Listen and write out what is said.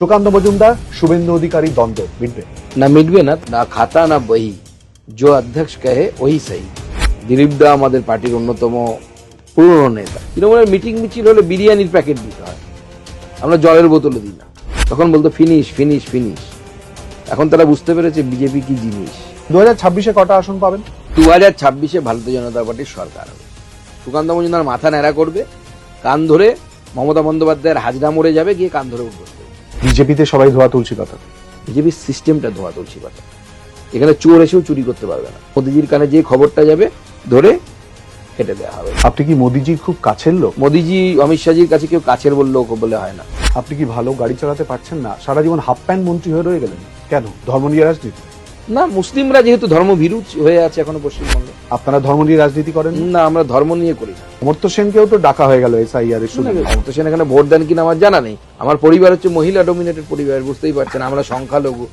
সুকান্ত মজুমদার শুভেন্দু অধিকারী দ্বন্দ্ব মিটবে না মিটবে না, না খাতা না বহি, जो अध्यक्ष कहे वही सही। দিলীপ দা আমাদের পার্টির অন্যতম পুরনো নেতা। তৃণমূলের মিটিং মিছিল হলে বিরিয়ানির প্যাকেট দিতে হয়, আমরা জলের বোতলে দিই না। তখন বলতো ফিনিশ ফিনিশ ফিনিশ। এখন তারা বুঝতে পেরেছে বিজেপি কি জিনিস। 2026-এ কটা আসন পাবেন? 2026-এ ভারতীয় জনতা পার্টির সরকার হবে। সুকান্ত মজুমদার মাথা ন্যাড়া করবে, কান ধরে মমতা বন্দ্যোপাধ্যায়ের হাজরা মরে যাবে, গিয়ে কান ধরে উঠবে। বিজেপিতে সবাই ধোয়া তুলসী পাতা। বিজেপির সিস্টেমটা ধোয়া তুলসী পাতা। এখানে চোর এসেও চুরি করতে পারবে না। মোদিজির কানে যে খবরটা যাবে ধরে কেটে দেওয়া হবে। আপনি কি মোদিজির খুব কাছের লোক? মোদিজি অমিত শাহজির কাছে কেউ কাছের বললেও বলে হয় না। আপনি কি ভালো গাড়ি চালাতে পারছেন না? সারা জীবন হাফ প্যান্ট মন্ত্রী হয়ে রয়ে গেলেন কেন? ধর্ম নিয়ে রাজনীতি? না, মুসলিমরা যেহেতু ধর্মভীরু হয়ে আছে এখনো পশ্চিমবঙ্গে। আপনারা ধর্ম নিয়ে রাজনীতি করেন না, আমরা ধর্ম নিয়ে করি না। অমর্ত্য সেনকেও তো ডাকা হয়ে গেল SIR এর শুনে। মমতা সেন এখানে ভোট দেন কিনা আমার জানা নেই। আমার পরিবার হচ্ছে মহিলা ডোমিনেটেড পরিবার, বুঝতেই পারছেন, আমরা সংখ্যালঘু।